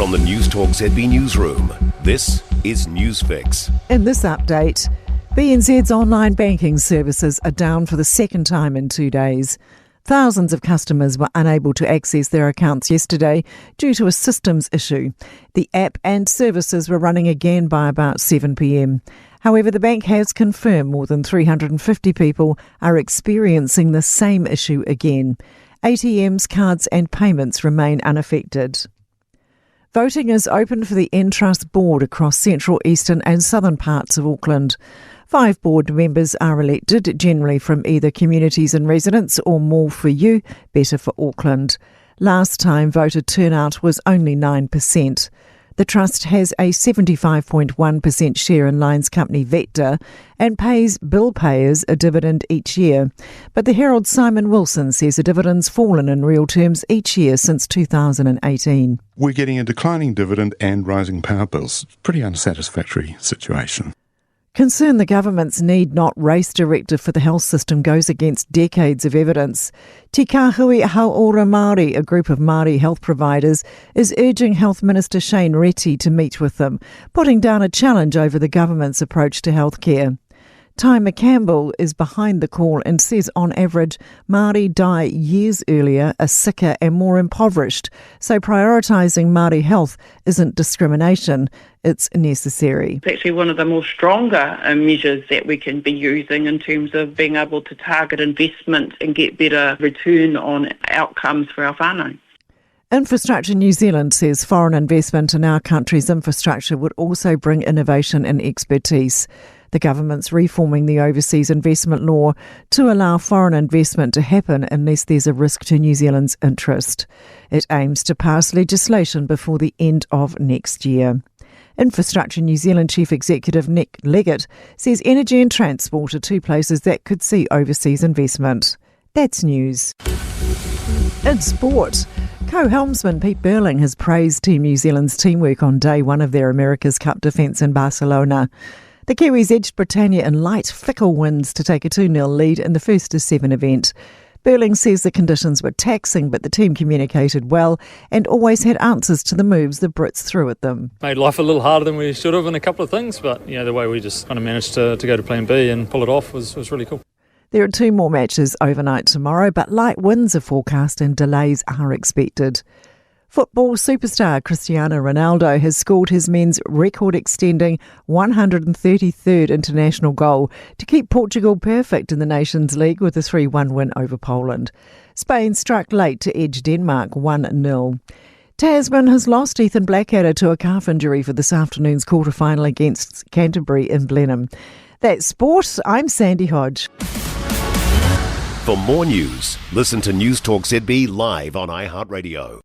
From the Newstalk ZB newsroom, this is Newsfix. In this update, BNZ's online banking services are down for the second time in 2 days. Thousands of customers were unable to access their accounts yesterday due to a systems issue. The app and services were running again by about 7 p.m. However, the bank has confirmed more than 350 people are experiencing the same issue again. ATMs, cards and payments remain unaffected. Voting is open for the Entrust board across central, eastern and southern parts of Auckland. 5 board members are elected, generally from either Communities and Residents or More for You, Better for Auckland. Last time voter turnout was only 9%. The Trust has a 75.1% share in Lines company Vector and pays bill payers a dividend each year. But the Herald's Simon Wilson says the dividend's fallen in real terms each year since 2018. We're getting a declining dividend and rising power bills. Pretty unsatisfactory situation. Concern the government's Need Not Race directive for the health system goes against decades of evidence. Te Kahui Hauora Māori, a group of Māori health providers, is urging Health Minister Shane Reti to meet with them, putting down a challenge over the government's approach to healthcare. Ty McCampbell is behind the call and says on average Māori die years earlier, are sicker and more impoverished, so prioritising Māori health isn't discrimination, it's necessary. It's actually one of the more stronger measures that we can be using in terms of being able to target investment and get better return on outcomes for our whānau. Infrastructure New Zealand says foreign investment in our country's infrastructure would also bring innovation and expertise. The government's reforming the overseas investment law to allow foreign investment to happen unless there's a risk to New Zealand's interest. It aims to pass legislation before the end of next year. Infrastructure New Zealand Chief Executive Nick Leggett says energy and transport are 2 places that could see overseas investment. That's news. In sport, co-helmsman Pete Burling has praised Team New Zealand's teamwork on day 1 of their America's Cup defence in Barcelona. The Kiwis edged Britannia in light, fickle winds to take a 2-0 lead in the first-to-7 event. Burling says the conditions were taxing, but the team communicated well and always had answers to the moves the Brits threw at them. Made life a little harder than we should have in a couple of things, but the way we just kind of managed to go to plan B and pull it off was really cool. There are 2 more matches overnight tomorrow, but light winds are forecast and delays are expected. Football superstar Cristiano Ronaldo has scored his men's record-extending 133rd international goal to keep Portugal perfect in the Nations League with a 3-1 win over Poland. Spain struck late to edge Denmark 1-0. Tasman has lost Ethan Blackadder to a calf injury for this afternoon's quarter-final against Canterbury in Blenheim. That's sport. I'm Sandy Hodge. For more news, listen to Newstalk ZB live on iHeartRadio.